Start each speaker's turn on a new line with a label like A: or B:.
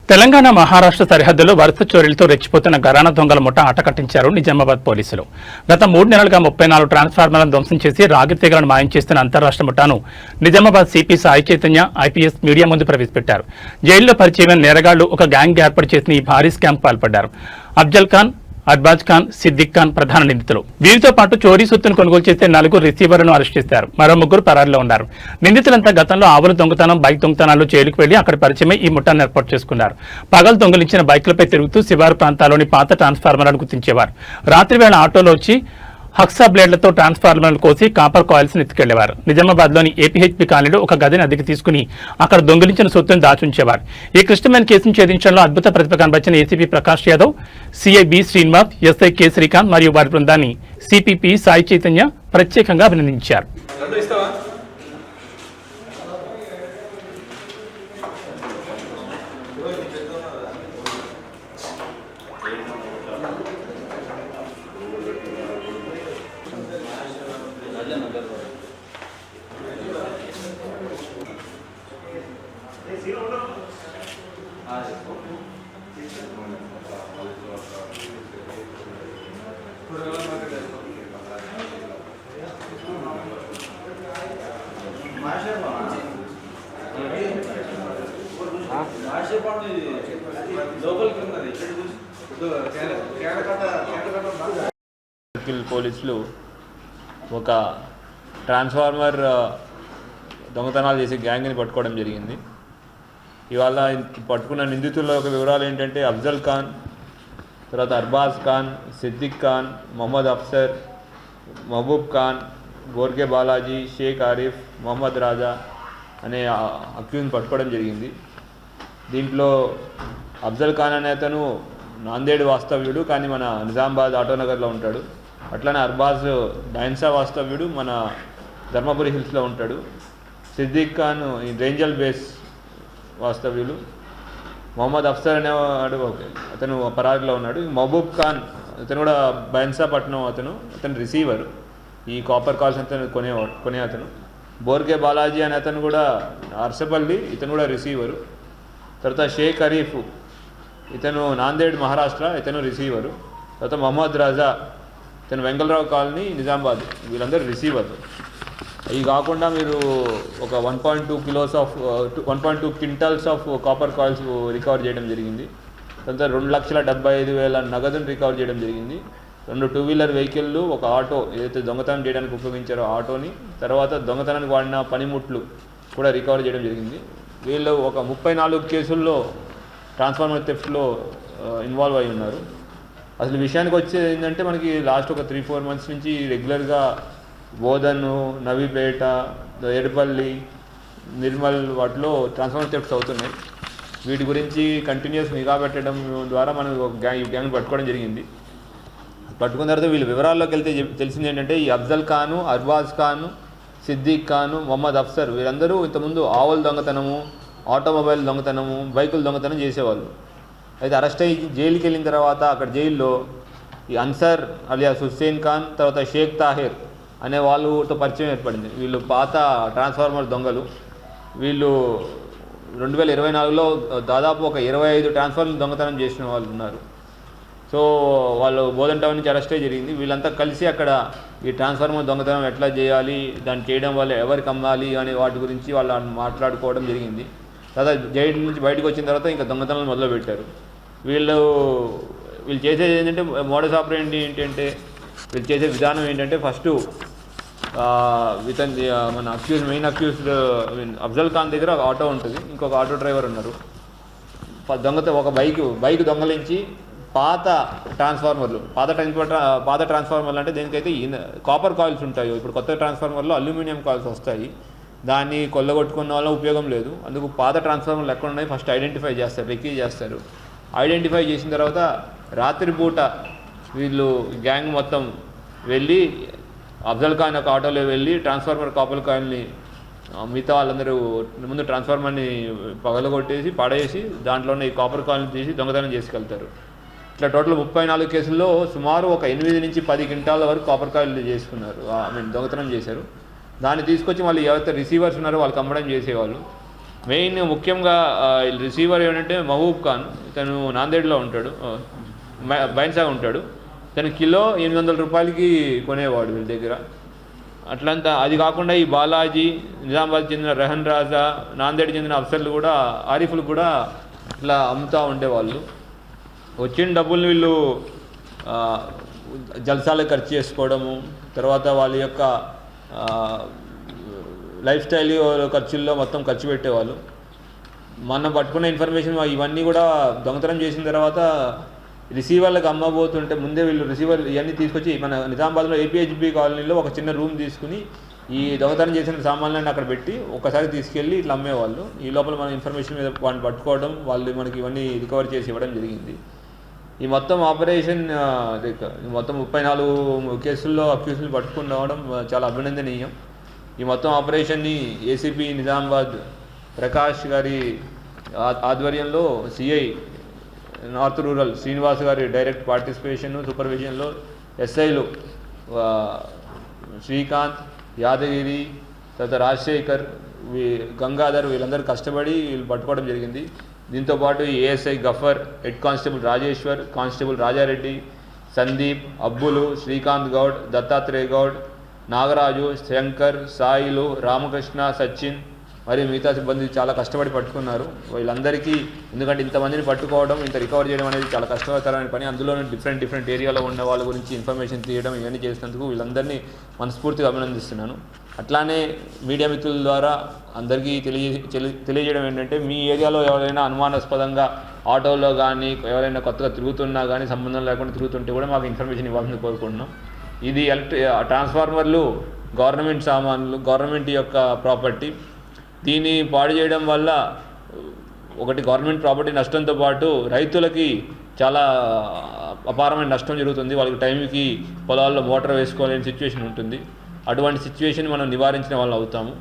A: తెలంగాణ మహారాష్ట్ర సరిహద్దులో వరుస చోరీలతో రెచ్చిపోతున్న ఘరానా దొంగల ముఠా ఆటకట్టించారు నిజామాబాద్ పోలీసులు. గత 3 నెలలుగా 34 ట్రాన్స్ఫార్మర్లను ధ్వంసం చేసి రాగి తీగలను మాయం చేస్తున్న అంతర్రాష్ట్ర ముఠాను Nizamabad CP Sai Chaitanya IPS media ముందు ప్రవేశపెట్టారు. జైల్లో పరిచయమైన నేరగాళ్లు ఒక గ్యాంగ్ ఏర్పాటు చేసిన ఈ భారీ స్కామ్ పాల్పడ్డారు. అఫ్జల్ ఖాన్, అర్బాజ్ ఖాన్, సిద్దిక్ ఖాన్ ప్రధాన నిందితులు. వీరితో పాటు చోరీ సొత్తును కొనుగోలు చేసే 4 రిసీవర్లను అరెస్ట్ చేశారు. మరో 3 పరారీలో ఉన్నారు. నిందితులంతా గతంలో ఆవుల దొంగతనం, బైక్ దొంగతనాల్లో జైలుకు వెళ్లి అక్కడ పరిచయమై ఈ ముఠాను ఏర్పాటు చేసుకున్నారు. పగలు దొంగలించిన బైకులపై తిరుగుతూ శివారు ప్రాంతాల్లోని పాత ట్రాన్స్ఫార్మర్లను గుర్తించేవారు. రాత్రి వేళ ఆటోలో వచ్చి హక్సా బ్లేడ్లతో ట్రాన్స్ఫార్మర్లు కోసి కాపర్ కాయిల్స్ ఎత్తుకెళ్లేవారు. నిజామాబాద్లోని ఏపీహెచ్పీ కాలనీలో ఒక గదిని అద్దెకి తీసుకుని అక్కడ దొంగిలించిన సొత్తును దాచుంచేవారు. ఈ క్లిష్టమైన కేసును ఛేదించడంలో అద్భుత ప్రతిభ కనబరిచిన ACP Prakash Yadav, CI B Srinivas, SI K Srikanth మరియు వారి బృందాన్ని సిపిపి సాయి చైతన్య ప్రత్యేకంగా అభినందించారు.
B: పోలీసులు ఒక ట్రాన్స్ఫార్మర్ దొంగతనాలు చేసే గ్యాంగ్ని పట్టుకోవడం జరిగింది. ఇవాళ పట్టుకున్న నిందితుల యొక్క వివరాలు ఏంటంటే అఫ్జల్ ఖాన్, తర్వాత అర్బాజ్ ఖాన్, సిద్దిక్ ఖాన్, మొహమ్మద్ అఫ్సర్, మహబూబ్ ఖాన్, గోర్గే బాలాజీ, షేక్ ఆరిఫ్, మొహమ్మద్ రాజా అనే అక్యూజ్ని పట్టుకోవడం జరిగింది. దీంట్లో అఫ్జల్ ఖాన్ అనే అతను నాందేడ్ వాస్తవ్యుడు, కానీ మన నిజామాబాద్ ఆటోనగర్లో ఉంటాడు. అట్లనే అర్బాజ్ డైన్సా వాస్తవ్యుడు, మన ధర్మపురి హిల్స్లో ఉంటాడు. సిద్దిక్ ఖాన్ ఈ రేంజల్ బేస్ వాస్తవ్యులు. మొహమ్మద్ అఫ్సర్ అనేవాడు అతను పరారీలో ఉన్నాడు. మహబూబ్ ఖాన్ అతను కూడా బైన్సా పట్నం, అతను రిసీవర్, ఈ కాపర్ కాల్స్ అతను కొనే అతను. బోర్గే బాలాజీ అనే అతను కూడా అర్సపల్లి, ఇతను కూడా రిసీవరు. తర్వాత షేక్ అరీఫ్, ఇతను నాందేడ్ మహారాష్ట్ర, ఇతను రిసీవరు. తర్వాత మొహమ్మద్ రాజా, ఇతను వెంగళరావు కాలనీ నిజామాబాద్, వీళ్ళందరూ రిసీవర్లు. ఇవి కాకుండా మీరు ఒక 1.2 quintals of copper coils recover చేయడం జరిగింది. తర్వాత 2,75,000 నగదును రికవర్ చేయడం జరిగింది. 2 2-వీలర్ వెహికల్లు, ఒక ఆటో, ఏదైతే దొంగతనం చేయడానికి ఉపయోగించారో ఆటోని, తర్వాత దొంగతనానికి వాడిన పనిముట్లు కూడా రికవర్ చేయడం జరిగింది. వీళ్ళు ఒక 34 కేసుల్లో ట్రాన్స్ఫార్మర్ థెఫ్ట్లో ఇన్వాల్వ్ అయి ఉన్నారు. అసలు విషయానికి వచ్చేది ఏంటంటే మనకి లాస్ట్ ఒక 3-4 మంత్స్ నుంచి రెగ్యులర్గా బోధన్, నవీపేట, ఎడపల్లి, నిర్మల్ వాటిలో ట్రాన్స్ఫార్మర్ థెఫ్ట్స్ అవుతున్నాయి. వీటి గురించి కంటిన్యూస్ నిఘా పెట్టడం ద్వారా మనం ఈ గ్యాంగ్ పట్టుకోవడం జరిగింది. పట్టుకున్న తర్వాత వీళ్ళ వివరాల్లోకి వెళ్తే తెలిసింది ఏంటంటే ఈ అఫ్జల్ ఖాను, అర్బాజ్ ఖాను, సిద్దిక్ ఖాను, మొహమ్మద్ అఫ్సర్ వీరందరూ ఇంతకుముందు ఆవుల దొంగతనము, ఆటోమొబైల్ దొంగతనము, బైకుల దొంగతనం చేసేవాళ్ళు. అయితే అరెస్ట్ అయ్యి జైలుకి వెళ్ళిన తర్వాత అక్కడ జైల్లో ఈ అన్సర్ అలియాస్ హుస్సేన్ ఖాన్, తర్వాత షేక్ తాహిర్ అనే వాళ్ళతో పరిచయం ఏర్పడింది. వీళ్ళు పాత ట్రాన్స్ఫార్మర్ దొంగలు. వీళ్ళు 2024లో దాదాపు ఒక 25 ట్రాన్స్ఫార్మర్ దొంగతనం చేసిన వాళ్ళు ఉన్నారు. సో వాళ్ళు బోధన్ టౌన్ నుంచి అరెస్టే జరిగింది. వీళ్ళంతా కలిసి అక్కడ ఈ ట్రాన్స్ఫార్మర్ దొంగతనం ఎట్లా చేయాలి, దాన్ని చేయడం వల్ల ఎవరికి అమ్మాలి అనే వాటి గురించి వాళ్ళు మాట్లాడుకోవడం జరిగింది. తర్వాత జైలు నుంచి బయటకు వచ్చిన తర్వాత ఇంకా దొంగతనాలు మొదలుపెట్టారు. వీళ్ళు చేసేది ఏంటంటే మోడస్ ఆపరేండి ఏంటంటే వీళ్ళు చేసే విధానం ఏంటంటే ఫస్ట్ మన మెయిన్ అక్యూజ్డ్ అఫ్జల్ ఖాన్ దగ్గర ఒక ఆటో ఉంటుంది, ఇంకొక ఆటో డ్రైవర్ ఉన్నారు. ఒక బైక్ దొంగలించి పాత ట్రాన్స్ఫార్మర్లు అంటే దేనికైతే కాపర్ కాయిల్స్ ఉంటాయి. ఇప్పుడు కొత్త ట్రాన్స్ఫార్మర్లో అల్యూమినియం కాయిల్స్ వస్తాయి. దాన్ని కొల్లగొట్టుకున్న వల్ల ఉపయోగం లేదు. అందుకు పాత ట్రాన్స్ఫార్మర్లు ఎక్కడ ఉన్నాయి ఫస్ట్ ఐడెంటిఫై చేస్తారు, రెక్కీ చేస్తారు. ఐడెంటిఫై చేసిన తర్వాత రాత్రిపూట వీళ్ళు గ్యాంగ్ మొత్తం వెళ్ళి అఫ్జల్ ఖాన్ ఒక ఆటోలో వెళ్ళి ట్రాన్స్ఫార్మర్ కాపర్ కాయిల్ని మిగతా వాళ్ళందరూ ముందు ట్రాన్స్ఫార్మర్ని పగలగొట్టేసి పడేసి దాంట్లోనే ఈ కాపర్ కాయిల్ని తీసి దొంగతనం చేసుకెళ్తారు. ఇట్లా టోటల్ 34 కేసుల్లో సుమారు ఒక 8 నుంచి 10 క్వింటాల వరకు కాపర్ కాయిల్ చేసుకున్నారు, దొంగతనం చేశారు. దాన్ని తీసుకొచ్చి వాళ్ళు ఎవరైతే రిసీవర్స్ ఉన్నారో వాళ్ళకి అమ్మడం చేసేవాళ్ళు. మెయిన్ ముఖ్యంగా రిసీవర్ ఏమంటే మహబూబ్ ఖాన్, తను నాందేడ్లో ఉంటాడు, బైన్సాగా ఉంటాడు. తను కిలో 800 రూపాయలకి కొనేవాడు వీళ్ళ దగ్గర. అట్లంతా. అది కాకుండా ఈ బాలాజీ, నిజామాబాద్ చెందిన రెహన్ రాజా, నాందేడ్ చెందిన అఫ్సర్లు కూడా, ఆరిఫ్లు కూడా ఇట్లా అమ్ముతూ ఉండేవాళ్ళు. వచ్చిన డబ్బులు వీళ్ళు జల్సాలకు ఖర్చు చేసుకోవడము, తర్వాత వాళ్ళ యొక్క లైఫ్ స్టైల్ ఖర్చుల్లో మొత్తం ఖర్చు పెట్టేవాళ్ళు. మనం పట్టుకున్న ఇన్ఫర్మేషన్ ఇవన్నీ కూడా దొంగతనం చేసిన తర్వాత రిసీవర్లకు అమ్మబోతుంటే ముందే వీళ్ళు రిసీవర్ ఇవన్నీ తీసుకొచ్చి మన నిజామాబాద్లో ఏపీహెచ్బి కాలనీలో ఒక చిన్న రూమ్ తీసుకుని ఈ దొంగతనం చేసిన సామాన్లన్నీ అక్కడ పెట్టి ఒకసారి తీసుకెళ్ళి ఇట్లా అమ్మేవాళ్ళు. ఈ లోపల మన ఇన్ఫర్మేషన్ మీద వాళ్ళని పట్టుకోవడం, వాళ్ళు మనకి ఇవన్నీ రికవర్ చేసి ఇవ్వడం జరిగింది. ఈ మొత్తం ఆపరేషన్ మొత్తం 34 కేసుల్లో అక్యూజ్ని పట్టుకుని రావడం చాలా అభినందనీయం. ఈ మొత్తం ఆపరేషన్ని ఏసీపీ నిజామాబాద్ ప్రకాష్ గారి ఆధ్వర్యంలో సిఐ నార్త్ రూరల్ శ్రీనివాస్ గారి డైరెక్ట్ పార్టిసిపేషన్, సూపర్విజన్లో ఎస్ఐలు శ్రీకాంత్, యాదగిరి, తర్వాత రాజశేఖర్, గంగాధర్ వీళ్ళందరూ కష్టపడి వీళ్ళు పట్టుకోవడం జరిగింది. దీంతోపాటు ASI Gafar, head constable Rajeshwar, constable Rajareddy, Sandeep, Abbulu, Srikanth Goud, Dattatreya Goud, Nagaraju, Shankar, Sailu, Ramakrishna, Sachin మరియు మిగతా సిబ్బంది చాలా కష్టపడి పట్టుకున్నారు. వీళ్ళందరికీ, ఎందుకంటే ఇంతమందిని పట్టుకోవడం, ఇంత రికవర్ చేయడం అనేది చాలా కష్టతరమైన పని. అందులోనే డిఫరెంట్ ఏరియాలో ఉన్న వాళ్ళ గురించి ఇన్ఫర్మేషన్ తీయడం ఇవన్నీ చేసినందుకు వీళ్ళందరినీ మనస్ఫూర్తిగా అభినందిస్తున్నాను. అట్లానే మీడియా మిత్రుల ద్వారా అందరికీ తెలియజేయడం ఏంటంటే, మీ ఏరియాలో ఎవరైనా అనుమానాస్పదంగా ఆటోలో కానీ ఎవరైనా కొత్తగా తిరుగుతున్నా కానీ సంబంధం లేకుండా తిరుగుతుంటే కూడా మాకు ఇన్ఫర్మేషన్ ఇవ్వాలని కోరుకుంటున్నాం. ఇది ట్రాన్స్ఫార్మర్లు గవర్నమెంట్ సామాన్లు, గవర్నమెంట్ యొక్క ప్రాపర్టీ. దీన్ని పాడు చేయడం వల్ల ఒకటి గవర్నమెంట్ ప్రాపర్టీ నష్టంతో పాటు రైతులకి చాలా అపారమైన నష్టం జరుగుతుంది. వాళ్ళకి టైంకి పొలాల్లో మోటార్ వేసుకోలేని సిచ్యువేషన్ ఉంటుంది. అటువంటి సిచ్యువేషన్ మనం నివారించిన వాళ్ళు అవుతాము.